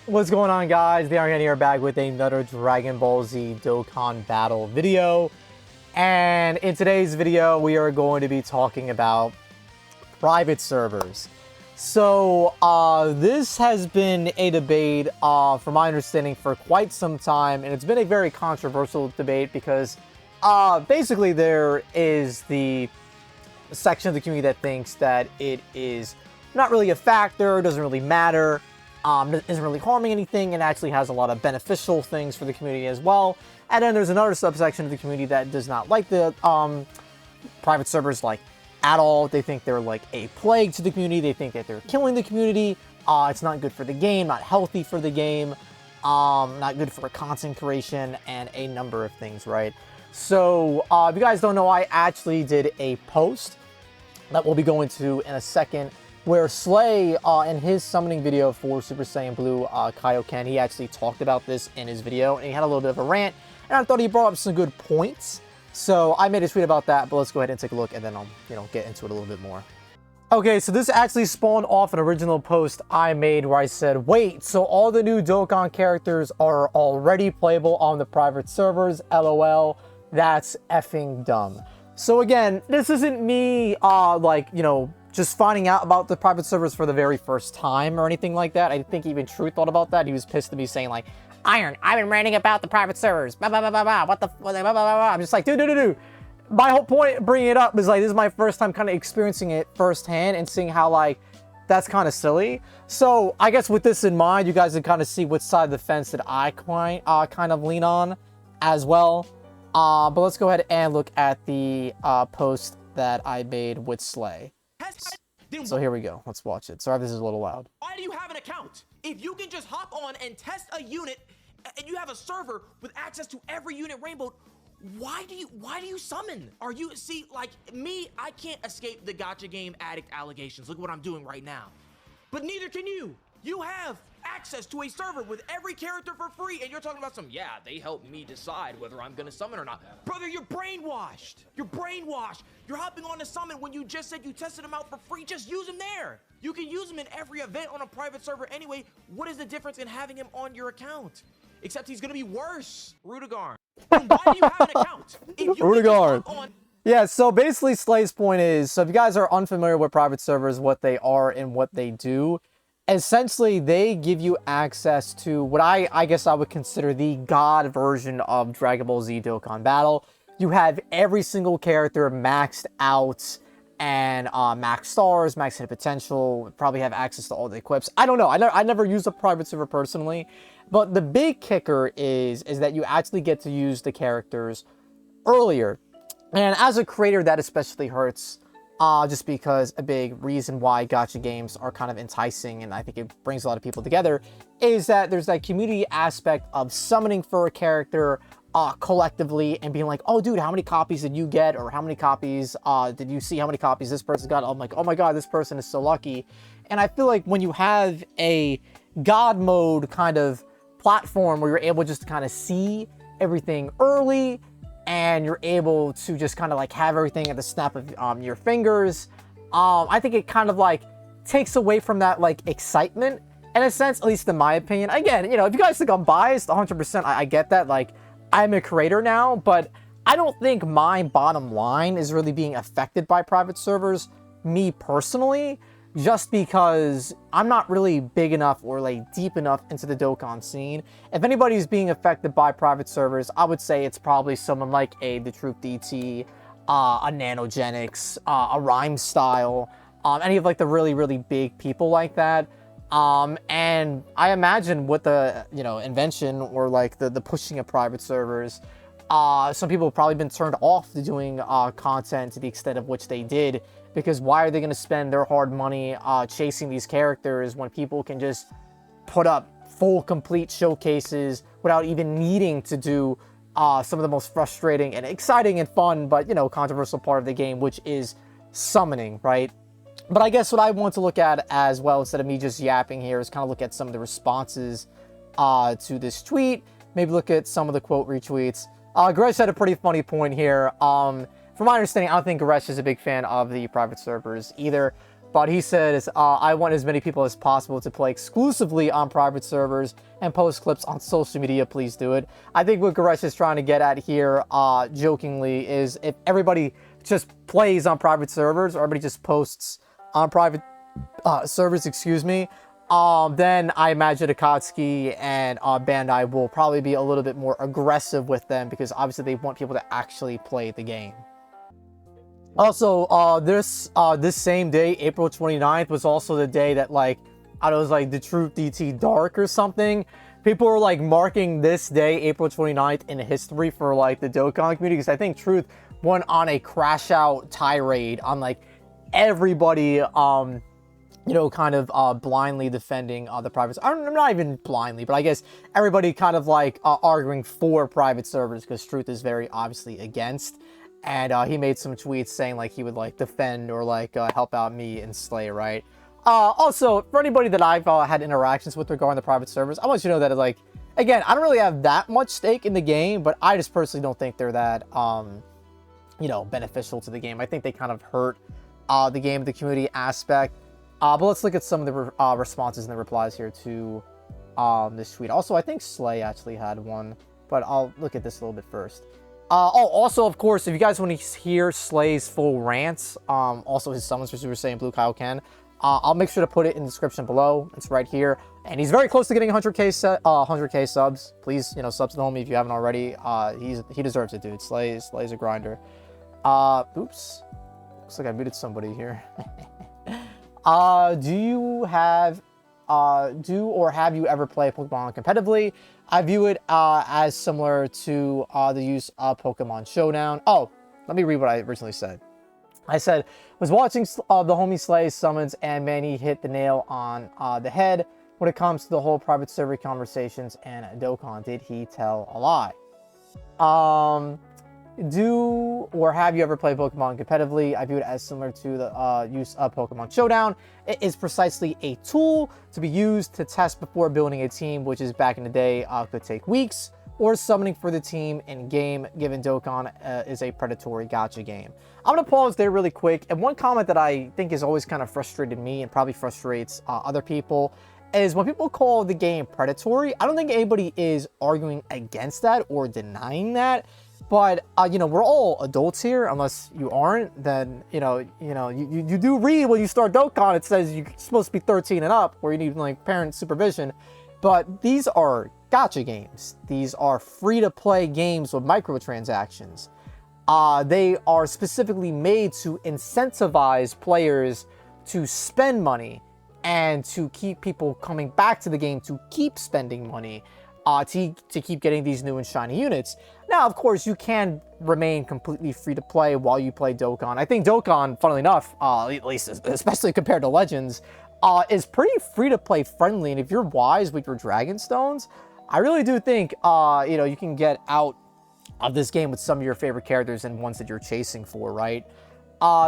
What's going on, guys? The Ironcane here, back with another Dragon Ball Z Dokkan battle video. And in today's video, we are going to be talking about private servers. So, this has been a debate, from my understanding, for quite some time. And it's been a very controversial debate because, basically there is the section of the community that thinks that it is not really a factor, doesn't really matter. Isn't really harming anything and actually has a lot of beneficial things for the community as well. And then there's another subsection of the community that does not like the private servers like at all. They think they're like a plague to the community. They think that they're killing the community. It's not good for the game, not healthy for the game, not good for content creation, and a number of things, right? So if you guys don't know, I actually did a post that we'll be going to in a second, where Slay, in his summoning video for Super Saiyan Blue Kaioken, he actually talked about this in his video, and he had a little bit of a rant, and I thought he brought up some good points. So I made a tweet about that, but let's go ahead and take a look, and then I'll, get into it a little bit more. Okay, so this actually spawned off an original post I made where I said, wait, so all the new Dokkan characters are already playable on the private servers? LOL, that's effing dumb. So again, this isn't me, just finding out about the private servers for the very first time or anything like that. I think even Truth thought about that. He was pissed to me saying like, Iron, I've been ranting about the private servers. Blah, blah, blah, blah, blah. What the, blah, blah, blah, blah. I'm just like, dude. My whole point bringing it up is like, this is my first time kind of experiencing it firsthand and seeing how like, that's kind of silly. So I guess with this in mind, you guys can kind of see which side of the fence that I kind of lean on as well. But let's go ahead and look at the post that I made with Slay. So here we go. Let's watch it. Sorry if this is a little loud. Why do you have an account? If you can just hop on and test a unit and you have a server with access to every unit rainbow, why do you summon? See, like me, I can't escape the gacha game addict allegations. Look what I'm doing right now. But neither can you. You have access to a server with every character for free, and you're talking about they help me decide whether I'm gonna summon or not. Brother, you're brainwashed. You're brainwashed. You're hopping on to summon when you just said you tested them out for free. Just use them there. You can use them in every event on a private server anyway. What is the difference in having him on your account? Except he's gonna be worse. Rudigar. Why do you have an account? If you Rudigar. Yeah, so basically Slay's point is, so if you guys are unfamiliar with private servers, what they are and what they do, essentially, they give you access to what I guess I would consider the God version of Dragon Ball Z Dokkan Battle. You have every single character maxed out and max stars, max hit potential, probably have access to all the equips. I don't know. I never used a private server personally, but the big kicker is that you actually get to use the characters earlier. And as a creator, that especially hurts. Just because a big reason why gacha games are kind of enticing, and I think it brings a lot of people together, is that there's that community aspect of summoning for a character collectively and being like, oh dude, how many copies did you get? Or how many copies did you see? How many copies this person got? I'm like, oh my god, this person is so lucky. And I feel like when you have a god mode kind of platform where you're able just to kind of see everything early, and you're able to just kind of like have everything at the snap of your fingers, I think it kind of like takes away from that like excitement in a sense, at least in my opinion. Again, if you guys think I'm biased 100%, I get that. Like, I'm a creator now, but I don't think my bottom line is really being affected by private servers, me personally, just because I'm not really big enough or like deep enough into the Dokkan scene. If anybody's being affected by private servers, I would say it's probably someone like a DaTruthDT, a Nanogenics, a Rhyme Style, any of like the really, really big people like that. And I imagine with the, invention or like the pushing of private servers, some people have probably been turned off to doing content to the extent of which they did, because why are they going to spend their hard money chasing these characters when people can just put up full complete showcases without even needing to do some of the most frustrating and exciting and fun but controversial part of the game, which is summoning, right? But I guess what I want to look at as well, instead of me just yapping here, is kind of look at some of the responses to this tweet, maybe look at some of the quote retweets. Goresh had a pretty funny point here. From my understanding, I don't think Goresh is a big fan of the private servers either. But he says, I want as many people as possible to play exclusively on private servers and post clips on social media. Please do it. I think what Goresh is trying to get at here, jokingly, is if everybody just plays on private servers, or everybody just posts on private servers, excuse me, then I imagine Akatsuki and Bandai will probably be a little bit more aggressive with them, because obviously they want people to actually play the game. Also, this same day, April 29th, was also the day that, like, I don't know, it was like DaTruthDT Dark or something. People were like marking this day, April 29th, in history for like the Dokkan community, because I think Truth went on a crash out tirade on like everybody, you know, kind of blindly defending the private. I'm not even blindly, but I guess everybody kind of like arguing for private servers, because Truth is very obviously against. And he made some tweets saying like he would like defend or like help out me and Slay, right? Also, for anybody that I've had interactions with regarding the private servers, I want you to know that, like, again, I don't really have that much stake in the game, but I just personally don't think they're that, you know, beneficial to the game. I think they kind of hurt the game, the community aspect. But let's look at some of the responses and the replies here to this tweet. Also, I think Slay actually had one, but I'll look at this a little bit first. Also, of course, if you guys want to hear Slay's full rants, also his summons for Super Saiyan Blue Kaioken, I'll make sure to put it in the description below. It's right here. And he's very close to getting 100k subs. Please, you know, sub to the homie if you haven't already. He deserves it, dude. Slay's a grinder. Oops. Looks like I muted somebody here. Do you have you ever played Pokemon competitively? I view it as similar to the use of Pokemon Showdown. Oh, let me read what I originally said. I said, was watching the homie Slay's summons, and man, he hit the nail on the head when it comes to the whole private server conversations and Dokkan. Did he tell a lie? Do or have you ever played Pokemon competitively? I view it as similar to the use of Pokemon Showdown. It is precisely a tool to be used to test before building a team, which is back in the day could take weeks, or summoning for the team in game, given Dokkan is a predatory gacha game. I'm going to pause there really quick. And one comment that I think has always kind of frustrated me and probably frustrates other people is when people call the game predatory. I don't think anybody is arguing against that or denying that. But, you know, we're all adults here, unless you aren't, then, you do read when you start Dokkan, it says you're supposed to be 13 and up, or you need, like, parent supervision. But these are gacha games. These are free-to-play games with microtransactions. They are specifically made to incentivize players to spend money and to keep people coming back to the game to keep spending money. To keep getting these new and shiny units. Now, of course, you can remain completely free to play while you play Dokkan. I think Dokkan, funnily enough, at least especially compared to Legends, is pretty free to play friendly. And if you're wise with your Dragon Stones, I really do think you know, you can get out of this game with some of your favorite characters and ones that you're chasing for, right?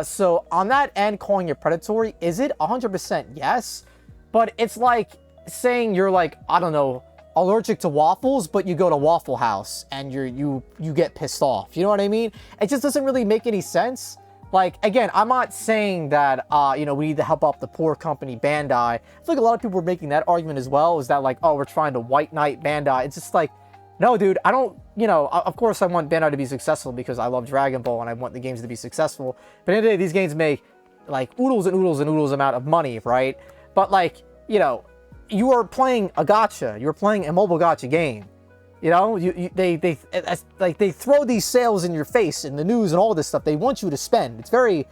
So on that end, calling it predatory, is it 100% yes? But it's like saying you're like, I don't know, allergic to waffles, but you go to Waffle House and you get pissed off. You know what I mean? It just doesn't really make any sense. Like, again, I'm not saying that, you know, we need to help out the poor company Bandai. I feel like a lot of people were making that argument as well, is that like, oh, we're trying to white knight Bandai. It's just like, no, dude, I don't, you know, of course I want Bandai to be successful because I love Dragon Ball and I want the games to be successful. But at the end of the day, these games make like oodles and oodles and oodles amount of money, right? But like, you know, you are playing a gacha. You're playing a mobile gacha game. You know, they throw these sales in your face in the news and all this stuff. They want you to spend. It's very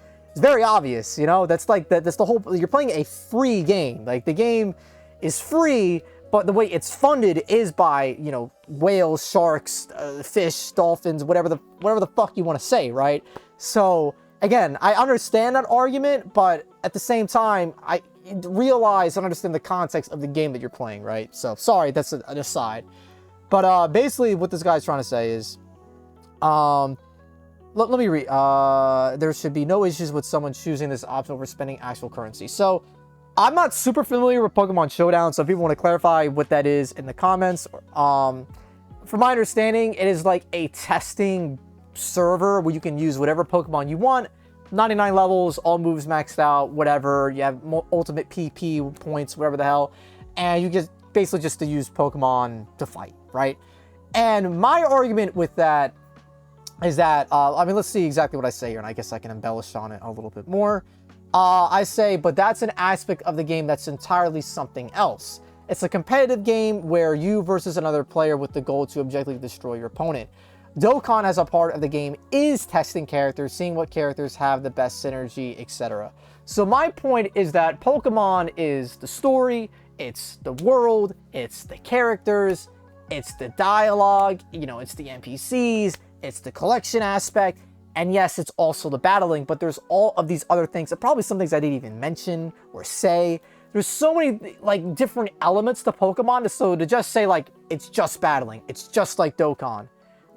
obvious. You know, that's like that's the whole. You're playing a free game. Like the game is free, but the way it's funded is by, you know, whales, sharks, fish, dolphins, whatever the fuck you want to say, right? So again, I understand that argument, but at the same time, I realize and understand the context of the game that you're playing, right? So sorry, that's an aside. But basically what this guy's trying to say is, let me read. There should be no issues with someone choosing this option over spending actual currency. So I'm not super familiar with Pokemon Showdown, so if people want to clarify what that is in the comments. From my understanding, it is like a testing server where you can use whatever Pokemon you want 99 levels, all moves maxed out, whatever. You have ultimate PP points, whatever the hell. And you just basically just to use Pokemon to fight, right? And my argument with that is that, I mean, let's see exactly what I say here, and I guess I can embellish on it a little bit more. I say, but that's an aspect of the game that's entirely something else. It's a competitive game where you versus another player with the goal to objectively destroy your opponent. Dokkan as a part of the game is testing characters, seeing what characters have the best synergy, etc. So my point is that Pokemon is the story, it's the world, it's the characters, it's the dialogue, you know, it's the NPCs, it's the collection aspect, and yes, it's also the battling, but there's all of these other things, and probably some things I didn't even mention or say. There's so many, like, different elements to Pokemon, so to just say, like, it's just battling, it's just like Dokkan,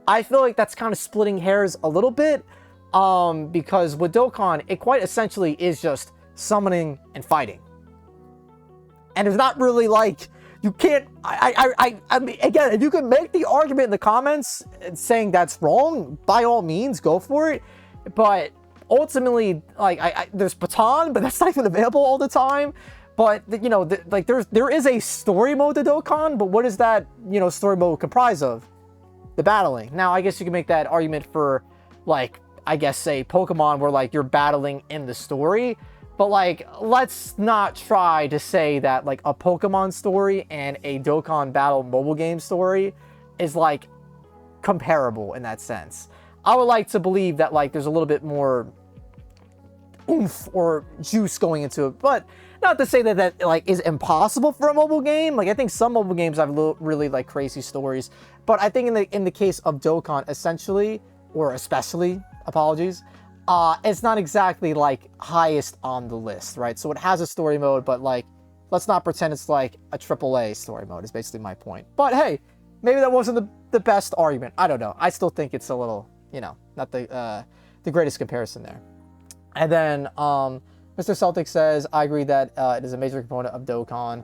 I feel like that's kind of splitting hairs a little bit, because with Dokkan, it quite essentially is just summoning and fighting. And it's not really like, you can't, I mean, again, if you can make the argument in the comments saying that's wrong, by all means, go for it. But ultimately, like, there's Baton, but that's not even available all the time. But, you know, like, there is a story mode to Dokkan, but what does that, you know, story mode comprise of? The battling. Now, I guess you can make that argument for, like, I guess, say, Pokemon, where, like, you're battling in the story. But, like, let's not try to say that, like, a Pokemon story and a Dokkan Battle mobile game story is, like, comparable in that sense. I would like to believe that, like, there's a little bit more oomph or juice going into it. But not to say that that, like, is impossible for a mobile game. Like, I think some mobile games have really, like, crazy stories. But I think in the case of Dokkan, essentially, or especially, apologies, it's not exactly, like, highest on the list, right? So it has a story mode, but, like, let's not pretend it's, like, a AAA story mode is basically my point. But, hey, maybe that wasn't the best argument. I don't know. I still think it's a little, you know, not the greatest comparison there. And then, Mr. Celtic says, I agree that it is a major component of Dokkan.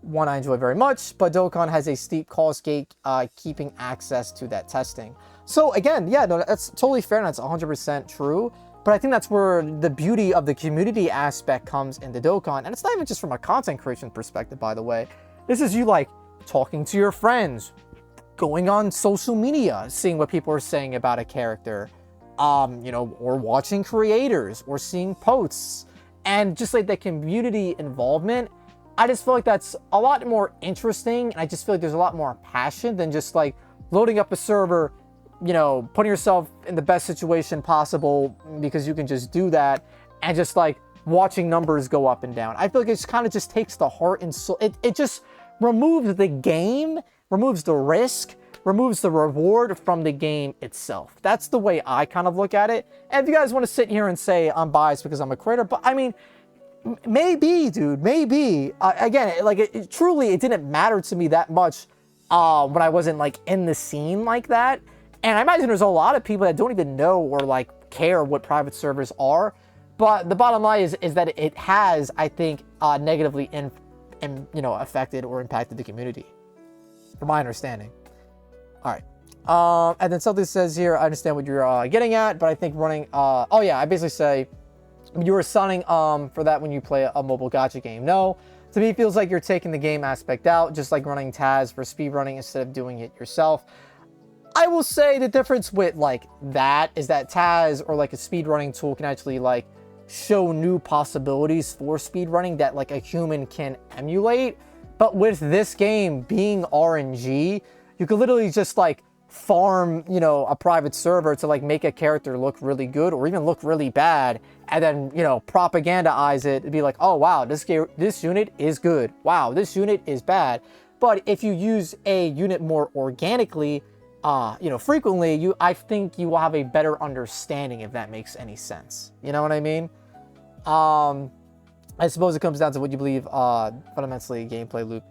One I enjoy very much, but Dokkan has a steep cost gate keeping access to that testing. So again, yeah, no, that's totally fair and that's 100% true. But I think that's where the beauty of the community aspect comes into Dokkan. And it's not even just from a content creation perspective, by the way. This is you, like, talking to your friends, going on social media, seeing what people are saying about a character, you know, or watching creators, or seeing posts. And just, like, the community involvement, I just feel like that's a lot more interesting. And I just feel like there's a lot more passion than just, like, loading up a server, you know, putting yourself in the best situation possible because you can just do that, and just, like, watching numbers go up and down. I feel like it kind of just takes the heart and soul. It just removes the game, removes the risk, removes the reward from the game itself. That's the way I kind of look at it. And if you guys want to sit here and say I'm biased because I'm a creator, but I mean, maybe, dude, maybe. Again, like, truly, it didn't matter to me that much when I wasn't, like, in the scene like that. And I imagine there's a lot of people that don't even know or, like, care what private servers are. But the bottom line is that it has, I think, negatively you know, affected or impacted the community, from my understanding. All right. And then something says here, I understand what you're getting at, but I think running, oh yeah, I basically say, you were signing for that when you play a mobile gacha game. No, to me, it feels like you're taking the game aspect out, just like running Taz for speedrunning instead of doing it yourself. I will say the difference with, like, that is that Taz, or, like, a speedrunning tool, can actually, like, show new possibilities for speedrunning that, like, a human can emulate. But with this game being RNG, you could literally just, like, farm, you know, a private server to, like, make a character look really good or even look really bad, and then, you know, propagandaize it and be like, oh wow, this unit is good, wow, this unit is bad. But if you use a unit more organically, you know, frequently, I think you will have a better understanding, if that makes any sense. You know what I mean? I suppose it comes down to what you believe fundamentally gameplay loop.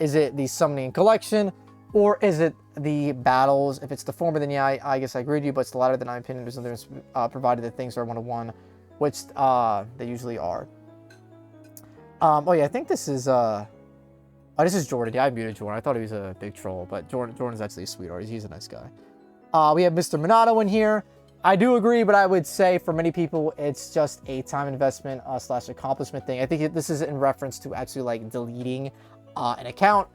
Is it the summoning collection, or is it the battles? If it's the former, then yeah, I guess I agree with you, but it's the latter, then in my opinion, there's no difference, provided that things are one-to-one, which they usually are. Oh yeah, I think this is oh, this is Jordan. Yeah, I muted Jordan. I thought he was a big troll, but Jordan's actually a sweetheart. He's a nice guy. We have Mr. Monado in here. I do agree, but I would say for many people, it's just a time investment slash accomplishment thing. I think this is in reference to actually like deleting an account.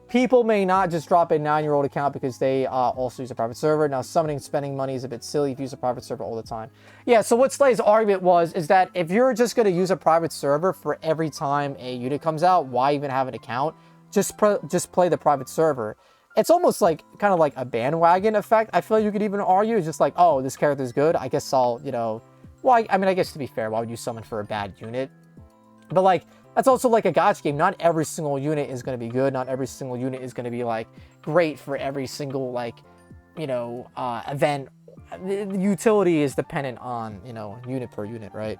People may not just drop a 9-year-old account because they also use a private server. Now, summoning, spending money is a bit silly if you use a private server all the time. Yeah, so what Slay's argument is that if you're just going to use a private server for every time a unit comes out, why even have an account? Just play the private server. It's almost like kind of like a bandwagon effect. I feel like you could even argue it's just like, oh, this character's good. I guess I'll, you know, well, I mean, I guess to be fair, why would you summon for a bad unit? But like, that's also like a gacha game. Not every single unit is going to be good. Not every single unit is going to be like great for every single like, you know, event. The utility is dependent on, you know, unit per unit, right?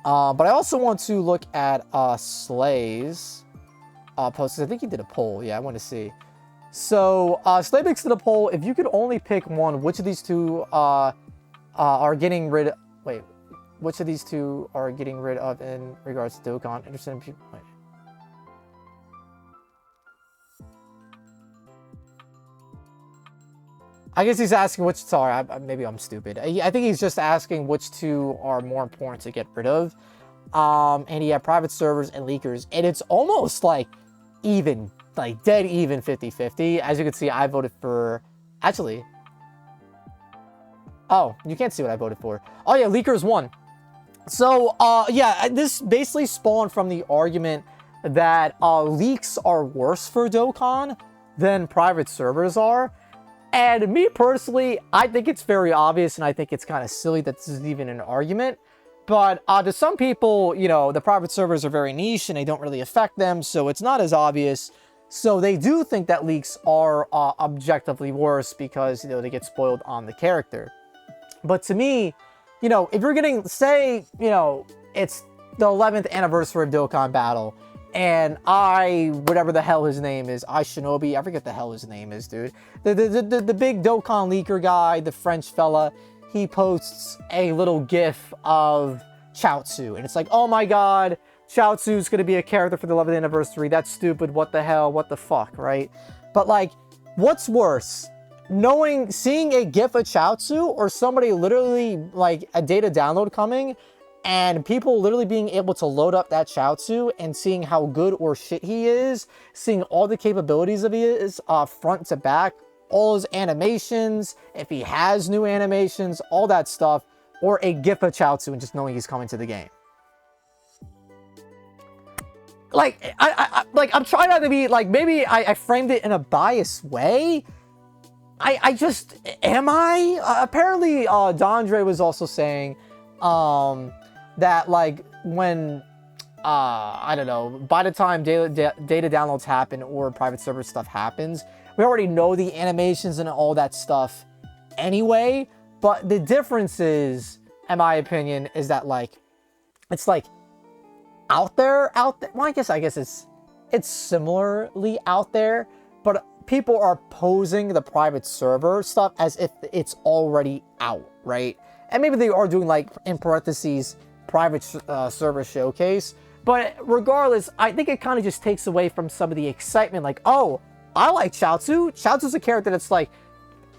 But I also want to look at Slay's post. I think he did a poll. Yeah, I want to see. So Slay Mix did a poll. If you could only pick one, which of these two are getting rid of... Wait. Which of these two are getting rid of in regards to Dokkan? Interested in people... Wait. I guess he's asking which... Sorry, maybe I'm stupid. I think he's just asking which two are more important to get rid of. And he had private servers and leakers. And it's almost like even, like dead even 50-50. As you can see, I voted for... Actually... Oh, you can't see what I voted for. Oh yeah, leakers won. So, yeah, this basically spawned from the argument that leaks are worse for Dokkan than private servers are. And me personally, I think it's very obvious, and I think it's kind of silly that this is even an argument. But to some people, you know, the private servers are very niche and they don't really affect them, so it's not as obvious. So they do think that leaks are objectively worse because, you know, they get spoiled on the character. But to me, you know, if you're getting, say, you know, it's the 11th anniversary of Dokkan Battle, and whatever the hell his name is, Shinobi, I forget the hell his name is, dude. The big Dokkan leaker guy, the French fella, he posts a little gif of Chaozu, and it's like, oh my god, Chaozu's gonna be a character for the 11th anniversary, that's stupid, what the hell, what the fuck, right? But like, what's worse? Seeing a GIF of Chaozu, or somebody literally, like, a data download coming, and people literally being able to load up that Chaozu and seeing how good or shit he is, seeing all the capabilities of his, front to back, all his animations, if he has new animations, all that stuff, or a GIF of Chaozu and just knowing he's coming to the game. Like, I'm trying not to be, like, maybe I framed it in a biased way. I just, am I? Apparently, Dondre was also saying that, like, when, I don't know, by the time data downloads happen or private server stuff happens, we already know the animations and all that stuff anyway. But the difference is, in my opinion, is that, like, it's, like, out there. Well, I guess it's similarly out there, but people are posing the private server stuff as if it's already out, right? And maybe they are doing, like, in parentheses, private server showcase. But regardless, I think it kind of just takes away from some of the excitement. Like, oh, I like Chaozu. Chaozu's a character that's, like,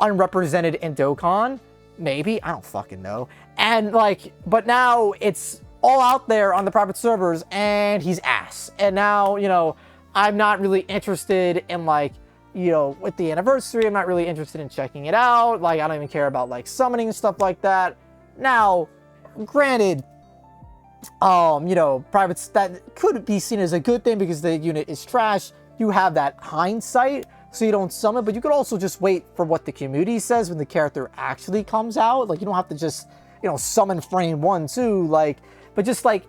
unrepresented in Dokkan. Maybe. I don't fucking know. And, like, but now it's all out there on the private servers, and he's ass. And now, you know, I'm not really interested in, like, you know, with the anniversary, I'm not really interested in checking it out. Like, I don't even care about, like, summoning and stuff like that. Now, granted, you know, privates, that could be seen as a good thing because the unit is trash. You have that hindsight, so you don't summon, but you could also just wait for what the community says when the character actually comes out. Like, you don't have to just, you know, summon frame 1, 2, like, but just, like,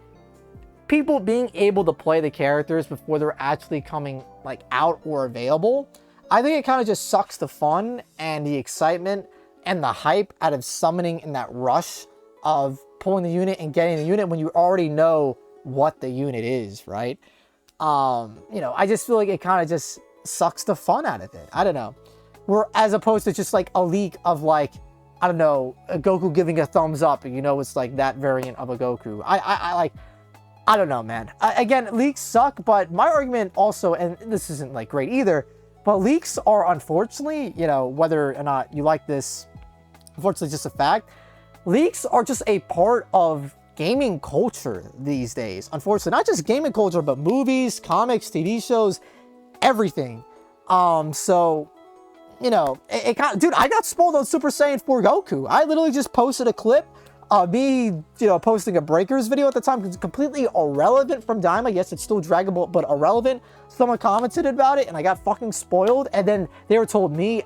people being able to play the characters before they're actually coming, like, out or available. I think it kind of just sucks the fun and the excitement and the hype out of summoning in that rush of pulling the unit and getting the unit when you already know what the unit is, right? You know, I just feel like it kind of just sucks the fun out of it. I don't know. As opposed to just like a leak of, like, I don't know, a Goku giving a thumbs up, and you know it's like that variant of a Goku. I don't know, man. Again, leaks suck, but my argument also, and this isn't, like, great either, but leaks are, unfortunately, you know, whether or not you like this unfortunately just a fact. Leaks are just a part of gaming culture these days. Unfortunately, not just gaming culture, but movies, comics, TV shows, everything. So, you know, it kind of, dude, I got spoiled on Super Saiyan 4 Goku. I literally just posted a clip of me, you know, posting a Breakers video at the time, because it's completely irrelevant from Daima. Yes, it's still draggable, but irrelevant. Someone commented about it, and I got fucking spoiled. And then they told me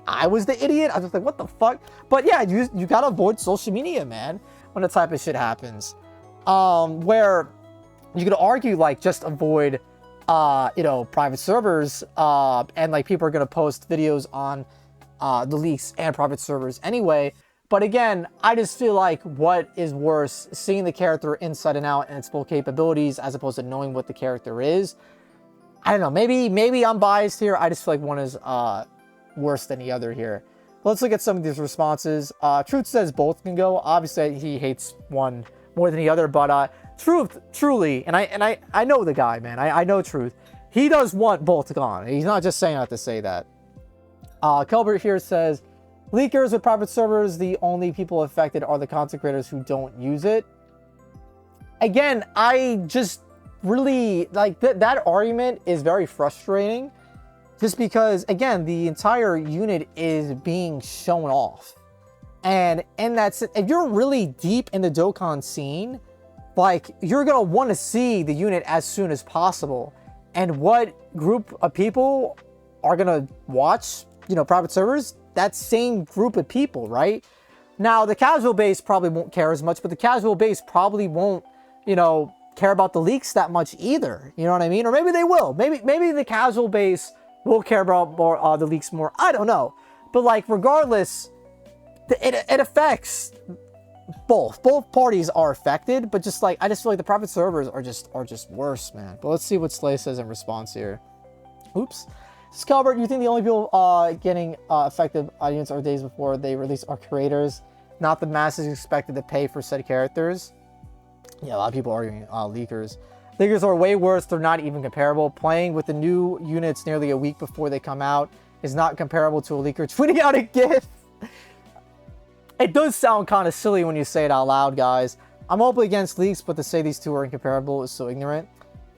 I was the idiot. I was just like, what the fuck? But yeah, you gotta avoid social media, man, when that type of shit happens. Where you could argue, like, just avoid, you know, private servers, and like people are gonna post videos on the leaks and private servers anyway. But again, I just feel like what is worse, seeing the character inside and out and its full capabilities as opposed to knowing what the character is. I don't know, maybe I'm biased here. I just feel like one is worse than the other here. Let's look at some of these responses. Truth says both can go. Obviously, he hates one more than the other, but truly, and I know the guy, man. I know Truth. He does want both gone. He's not just saying that to say that. Kelbert here says, leakers with private servers, the only people affected are the content creators who don't use it. Again, I just really, like, that argument is very frustrating. Just because, again, the entire unit is being shown off. And that's, if you're really deep in the Dokkan scene, like, you're going to want to see the unit as soon as possible. And what group of people are going to watch, you know, private servers? That same group of people, right? Now, the casual base probably won't care as much, but the casual base probably won't, you know, care about the leaks that much either. You know what I mean? Or maybe they will. Maybe the casual base will care about more, the leaks more. I don't know. But, like, regardless, it affects both. Both parties are affected, but just, like, I just feel like the private servers are just worse, man. But let's see what Slay says in response here. Oops. Scalbert, you think the only people getting affected audience are days before they release are creators, not the masses expected to pay for said characters? Yeah, a lot of people are arguing leakers. Leakers are way worse. They're not even comparable. Playing with the new units nearly a week before they come out is not comparable to a leaker tweeting out a GIF. It does sound kind of silly when you say it out loud, guys. I'm openly against leaks, but to say these two are incomparable is so ignorant.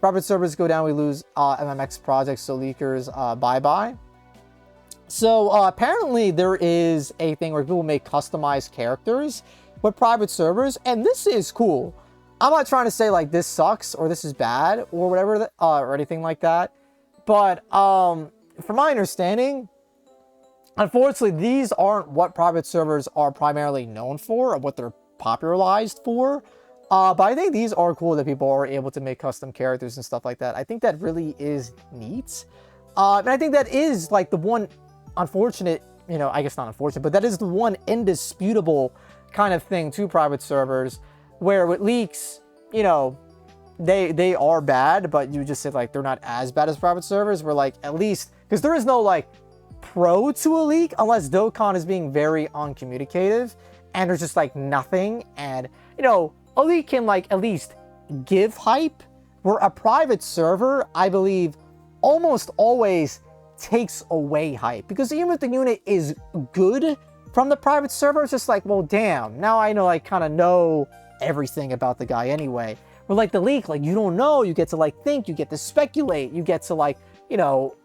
Private servers go down, we lose MMX projects, so leakers, bye-bye. So apparently there is a thing where people make customized characters with private servers, and this is cool. I'm not trying to say like this sucks or this is bad or whatever, or anything like that. But from my understanding, unfortunately, these aren't what private servers are primarily known for or what they're popularized for. But I think these are cool that people are able to make custom characters and stuff like that. I think that really is neat. And I think that is like the one unfortunate, you know, I guess not unfortunate, but that is the one indisputable kind of thing to private servers, where with leaks, you know, they are bad, but you just say like they're not as bad as private servers, where like at least, because there is no like pro to a leak unless Dokkan is being very uncommunicative and there's just like nothing. And, you know, a leak can like at least give hype, where a private server, I believe, almost always takes away hype. Because even if the unit is good from the private server, it's just like, well, damn, now I know, like, kind of know everything about the guy anyway. Where like the leak, like, you don't know, you get to like think, you get to speculate, you get to like, you know,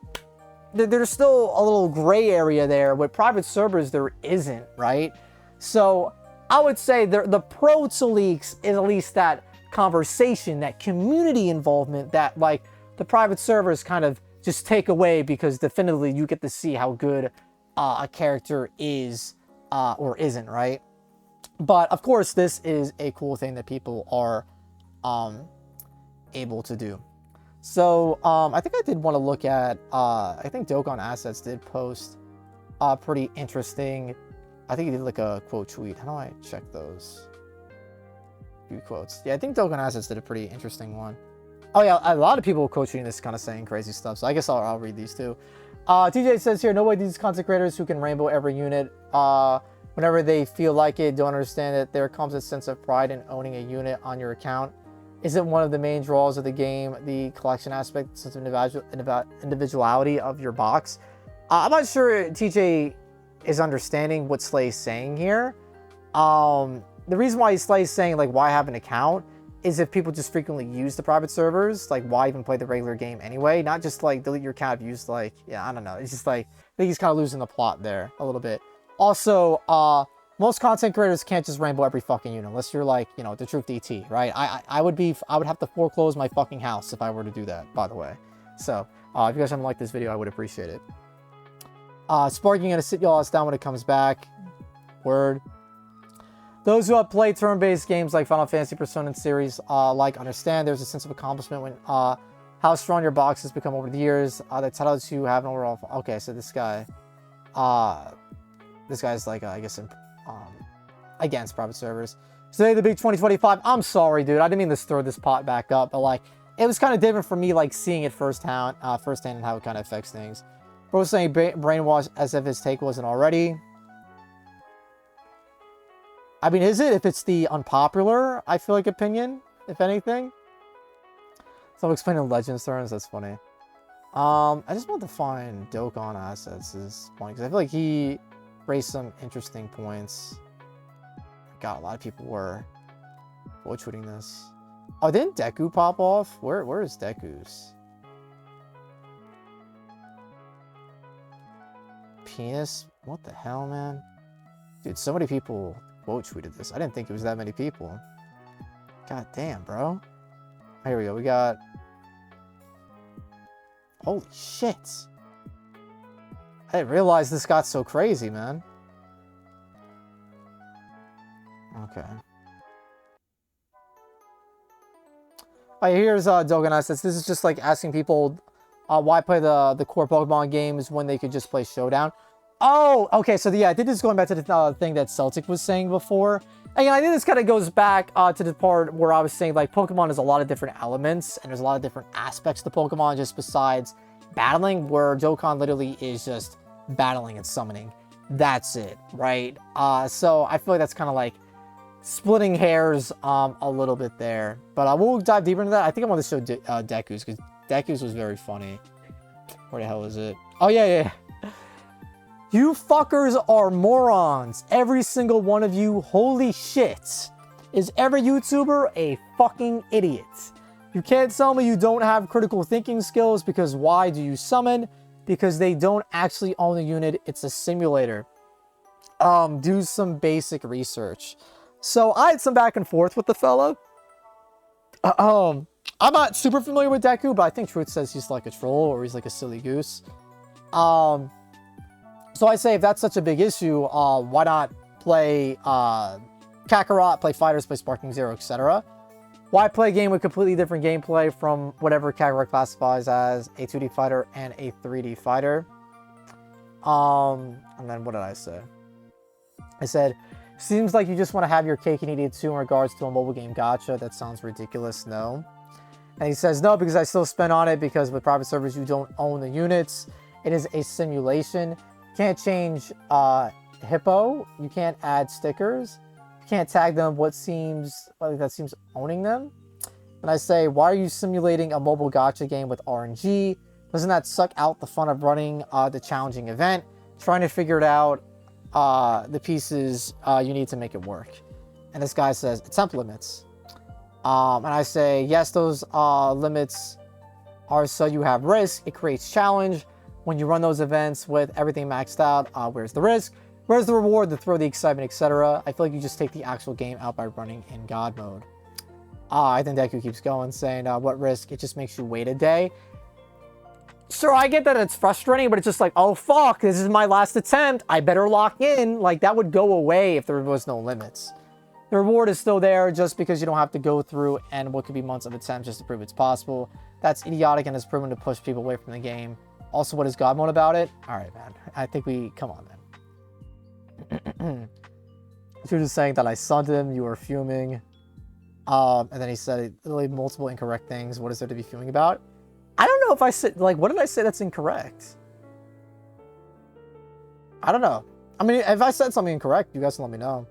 there's still a little gray area there. With private servers, there isn't, right? So I would say the pro to leaks is at least that conversation, that community involvement that like the private servers kind of just take away, because definitively you get to see how good a character is or isn't, right? But of course, this is a cool thing that people are able to do. So I think I did want to look at, I think Doon Assets did post pretty interesting, I think he did like a quote tweet. How do I check those? Few quotes. Yeah, I think Dokkan Assets did a pretty interesting one. Oh yeah, a lot of people quote tweeting this kind of saying crazy stuff, so I guess I'll read these too. TJ says here, no way these content creators who can rainbow every unit whenever they feel like it don't understand that there comes a sense of pride in owning a unit on your account. Isn't one of the main draws of the game the collection aspect, sense of individuality of your box? I'm not sure, TJ, is understanding what Slay's saying here. The reason why Slay's saying, like, why have an account is if people just frequently use the private servers, like, why even play the regular game anyway? Not just, like, delete your account if you use, like, yeah, I don't know. It's just, like, I think he's kind of losing the plot there a little bit. Also, most content creators can't just rainbow every fucking unit unless you're, like, you know, DaTruthDT, right? I would have to foreclose my fucking house if I were to do that, by the way. So, if you guys haven't liked this video, I would appreciate it. Sparking gonna sit y'all ass down when it comes back. Word. Those who have played turn-based games like Final Fantasy, Persona, and series like understand there's a sense of accomplishment when how strong your box has become over the years. That's how to have an overall. Okay, so this guy's like I guess against private servers. Today the big 2025. I'm sorry, dude. I didn't mean to throw this pot back up, but like it was kind of different for me, like seeing it firsthand and how it kind of affects things. Bro was saying brainwash as if his take wasn't already. I mean, is it? If it's the unpopular, I feel like, opinion, if anything. So I'm explaining Legends turns, that's funny. I just want to find Dokkan Assets is funny, because I feel like he raised some interesting points. God, a lot of people were tweeting this. Oh, didn't Deku pop off? Where is Deku's? Penis? What the hell, man? Dude, so many people quote tweeted this. I didn't think it was that many people. God damn, bro. Here we go. We got... Holy shit. I didn't realize this got so crazy, man. Okay. Alright, here's Dokkan Assets. This is just like asking people why play the core Pokemon games when they could just play Showdown. Oh, okay, so yeah, I think this is going back to the thing that Celtic was saying before. Again, I think this kind of goes back to the part where I was saying, like, Pokemon has a lot of different elements, and there's a lot of different aspects to Pokemon just besides battling, where Dokkan literally is just battling and summoning. That's it, right? So I feel like that's kind of like splitting hairs a little bit there. But we'll dive deeper into that. I think I want to show Deku's, because Deku's was very funny. Where the hell is it? Oh, yeah. You fuckers are morons. Every single one of you. Holy shit. Is every YouTuber a fucking idiot? You can't tell me you don't have critical thinking skills, because why do you summon? Because they don't actually own the unit. It's a simulator. Do some basic research. So I had some back and forth with the fellow. I'm not super familiar with Deku, but I think Truth says he's like a troll or he's like a silly goose. So I say, if that's such a big issue, why not play Kakarot, play Fighters, play Sparking Zero, etc.? Why play a game with completely different gameplay from whatever Kakarot classifies as a 2D fighter and a 3D fighter? And then what did I say? I said, seems like you just want to have your cake and eat it too in regards to a mobile game gacha. That sounds ridiculous, no? And he says, no, because I still spend on it, because with private servers, you don't own the units. It is a simulation. Can't change Hippo. You can't add stickers. You can't tag them. That seems owning them. And I say, why are you simulating a mobile gacha game with RNG? Doesn't that suck out the fun of running the challenging event? Trying to figure it out, the pieces you need to make it work. And this guy says, attempt limits. And I say, yes, those limits are so you have risk. It creates challenge. When you run those events with everything maxed out, where's the risk? Where's the reward, the thrill, the excitement, etc.? I feel like you just take the actual game out by running in God mode. I think Deku keeps going, saying, what risk? It just makes you wait a day. Sure, I get that it's frustrating, but it's just like, oh, fuck, this is my last attempt. I better lock in. Like, that would go away if there was no limits. The reward is still there just because you don't have to go through and what could be months of attempts just to prove it's possible. That's idiotic and has proven to push people away from the game. Also, what is God mode about it? All right, man. I think come on, man. You're just saying that I sunned him. You were fuming. And then he said literally multiple incorrect things. What is there to be fuming about? I don't know if I said, like, what did I say that's incorrect? I don't know. I mean, if I said something incorrect, you guys can let me know.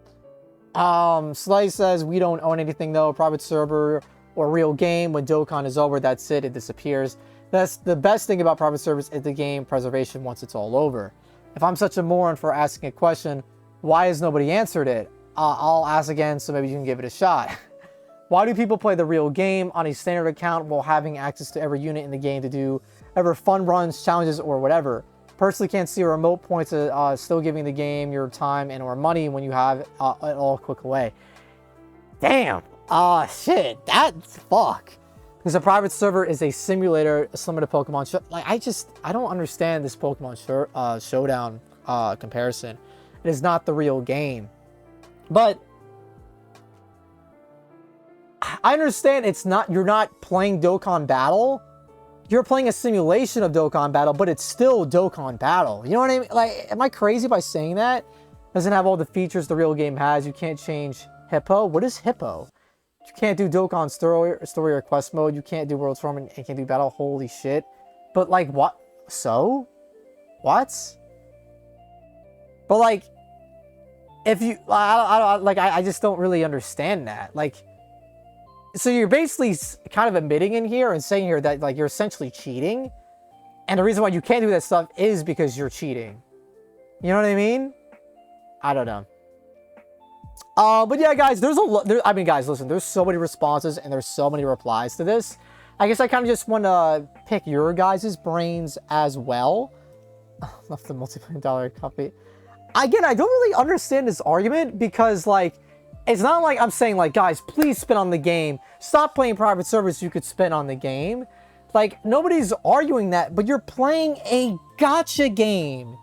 Slay says, we don't own anything, though. Private server or real game. When Dokkan is over, that's it. It disappears. That's the best thing about private servers is the game preservation once it's all over. If I'm such a moron for asking a question, why has nobody answered it? I'll ask again, so maybe you can give it a shot. Why do people play the real game on a standard account while having access to every unit in the game to do ever fun runs, challenges, or whatever? Personally can't see a remote point to still giving the game your time and or money when you have it all click away. Damn. Shit. That's fuck. Because a private server is a simulator similar to Pokemon. Like, I don't understand this Pokemon Showdown comparison. It is not the real game. But I understand it's not, you're not playing Dokkan Battle. You're playing a simulation of Dokkan Battle, but it's still Dokkan Battle. You know what I mean? Like, am I crazy by saying that? Doesn't have all the features the real game has. You can't change Hippo. What is Hippo? You can't do Dokkan story or quest mode. You can't do World Tournament and can't do Battle. Holy shit. But like, what? So? What? But like, if you, I just don't really understand that. Like, so you're basically kind of admitting in here and saying here that like you're essentially cheating. And the reason why you can't do that stuff is because you're cheating. You know what I mean? I don't know. But yeah, guys, I mean, guys, listen, there's so many responses and there's so many replies to this. I guess I kind of just want to pick your guys' brains as well. Left the multi-million-dollar copy. Again, I don't really understand this argument because, like, it's not like I'm saying, like, guys, please spin on the game. Stop playing private servers you could spin on the game. Like, nobody's arguing that, but you're playing a gacha game.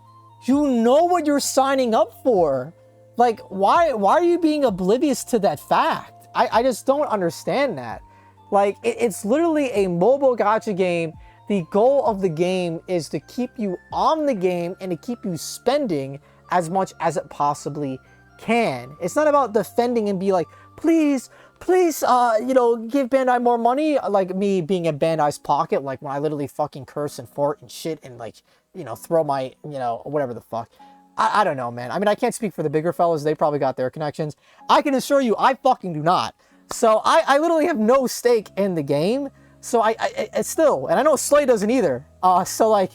You know what you're signing up for. Like, why are you being oblivious to that fact? I just don't understand that. Like, it's literally a mobile gacha game. The goal of the game is to keep you on the game and to keep you spending as much as it possibly can. It's not about defending and be like, please, you know, give Bandai more money. Like me being in Bandai's pocket, like when I literally fucking curse and fart and shit and like, you know, throw my, you know, whatever the fuck. I don't know, man. I mean, I can't speak for the bigger fellas. They probably got their connections. I can assure you, I fucking do not. So I literally have no stake in the game. So I still, and I know Slay doesn't either. So like,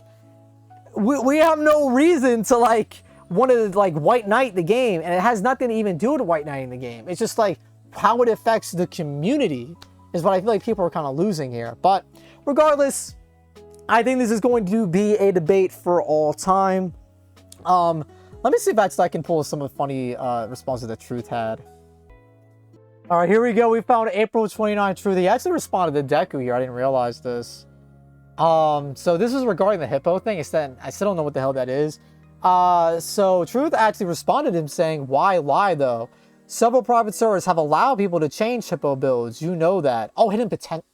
we have no reason to like want to like white knight the game, and it has nothing to even do with white knighting the game. It's just like how it affects the community is what I feel like people are kind of losing here. But regardless, I think this is going to be a debate for all time. Let me see if I can pull some of the funny responses that Truth had. All right, here we go. We found April 29 Truth. He actually responded to Deku here. I didn't realize this. So this is regarding the hippo thing. I still don't know what the hell that is. So Truth actually responded to him saying, why lie though? Several private servers have allowed people to change hippo builds. You know that. Oh, hidden potential.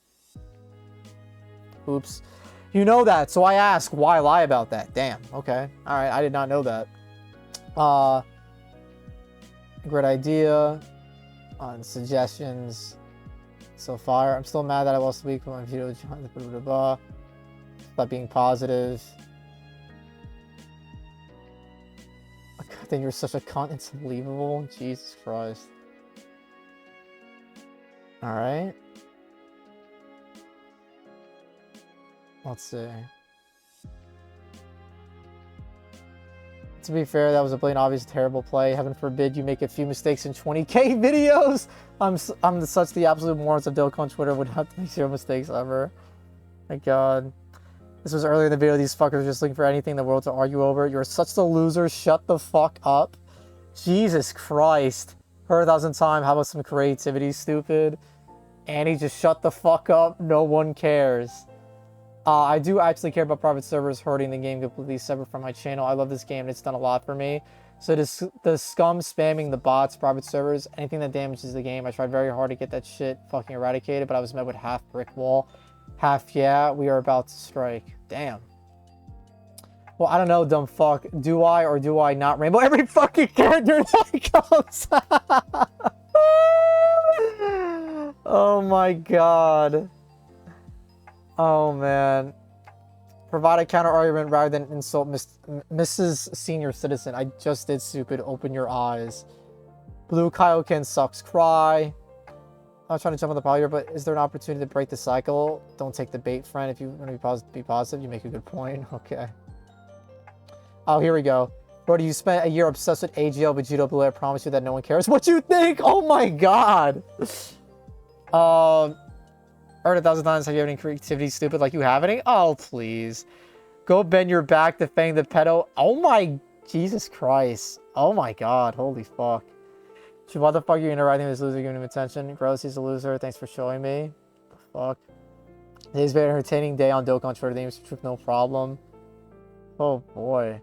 Oops. You know that. So I ask, why lie about that? Damn. Okay. All right. I did not know that. Great idea. On suggestions. So far. I'm still mad that I lost the week when my video. Blah, blah, blah. About being positive. I think you're such a cunt. It's unbelievable. Jesus Christ. Alright. Let's see. To be fair, that was a blatant obvious terrible play. Heaven forbid you make a few mistakes in 20k videos. I'm such the absolute morons of Dokkan Twitter would have to make zero mistakes ever. My god. This was earlier in the video. These fuckers are just looking for anything in the world to argue over. You're such the loser. Shut the fuck up. Jesus Christ. Heard 1,000 times. How about some creativity, stupid? Annie, just shut the fuck up. No one cares. I do actually care about private servers hurting the game completely separate from my channel. I love this game and it's done a lot for me. So the scum spamming the bots, private servers, anything that damages the game. I tried very hard to get that shit fucking eradicated, but I was met with half brick wall. Half, yeah, we are about to strike. Damn. Well, I don't know, dumb fuck. Do I or do I not rainbow every fucking character that comes? Oh my god. Oh man. Provide a counter argument rather than insult Mrs. Senior Citizen. I just did stupid. Open your eyes. Blue Kaioken sucks. Cry. I'm not trying to jump on the pile here, but is there an opportunity to break the cycle? Don't take the bait, friend. If you want to be positive, you make a good point. Okay. Oh, here we go. Brody, you spent a year obsessed with AGL, but GW, I promise you that no one cares what you think. Oh my god. Heard 1,000 times, have you have any creativity stupid like you have any? Oh, please. Go bend your back to fang the pedo. Oh my Jesus Christ. Oh my god. Holy fuck. What the fuck are you interacting with this loser, giving him attention? Gross, he's a loser. Thanks for showing me. Fuck. Today's very entertaining day on Dokkan Twitter. Names truth, no problem. Oh boy.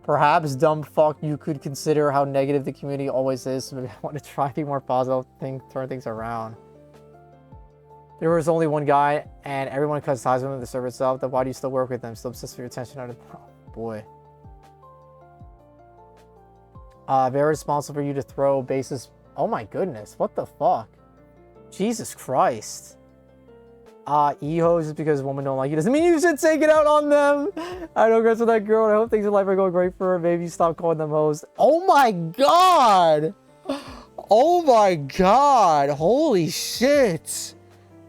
Perhaps, dumb fuck, you could consider how negative the community always is. So maybe I want to try to be more positive, turn things around. There was only one guy, and everyone cuts ties with him in the server itself. Then why do you still work with them? Still obsessed with your attention out of... Oh, boy. Very responsible for you to throw bases... Oh my goodness, what the fuck? Jesus Christ. E-hose is because women don't like you. Doesn't mean you should take it out on them. I don't agree with that girl, and I hope things in life are going great for her. Maybe stop calling them hoes. Oh my god! Oh my god! Holy shit!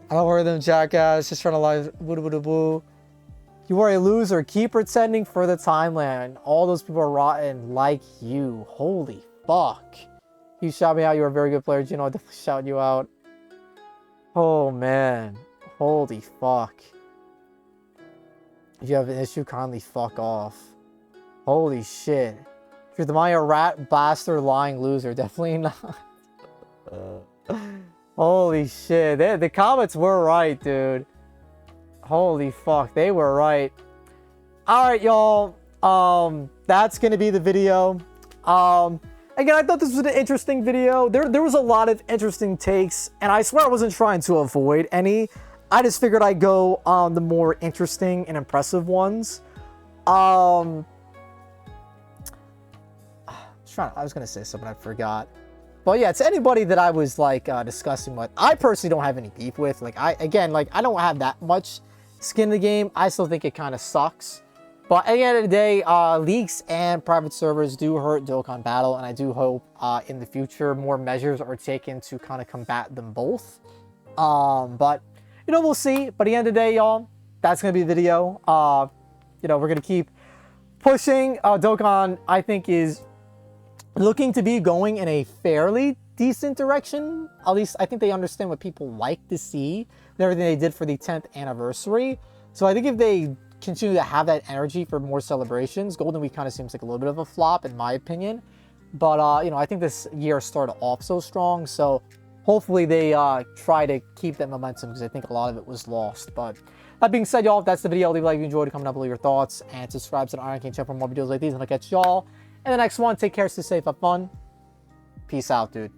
I don't worry them, jackass. Just trying to lie. Woo. You are a loser. Keep pretending for the timeline. All those people are rotten like you. Holy fuck. You shout me out. You're a very good player. Gino, I'll definitely shout you out. Oh man. Holy fuck. If you have an issue, kindly fuck off. Holy shit. If you're the Maya rat, bastard, lying loser, definitely not. Holy shit. The comments were right, dude. Holy fuck. They were right. Alright, y'all. That's gonna be the video. Again, I thought this was an interesting video. There was a lot of interesting takes, and I swear I wasn't trying to avoid any. I just figured I'd go on the more interesting and impressive ones. I was gonna say something, I forgot. But yeah, to anybody that I was like discussing with, I personally don't have any beef with. Like I don't have that much skin in the game. I still think it kind of sucks. But at the end of the day, leaks and private servers do hurt Dokkan Battle, and I do hope in the future more measures are taken to kind of combat them both. But you know, we'll see. But at the end of the day, y'all, that's gonna be the video. You know, we're gonna keep pushing. Dokkan, I think, is looking to be going in a fairly decent direction. At least I think they understand what people like to see and everything they did for the 10th anniversary. So I think if they continue to have that energy for more celebrations, Golden Week kind of seems like a little bit of a flop in my opinion. But you know, I think this year started off so strong, so hopefully they try to keep that momentum, because I think a lot of it was lost. But that being said, y'all, if that's the video, leave a like if you enjoyed it, comment down below your thoughts, and subscribe to the Ironcane channel for more videos like these, and I'll catch y'all in the next one. Take care, stay safe, have fun. Peace out, dude.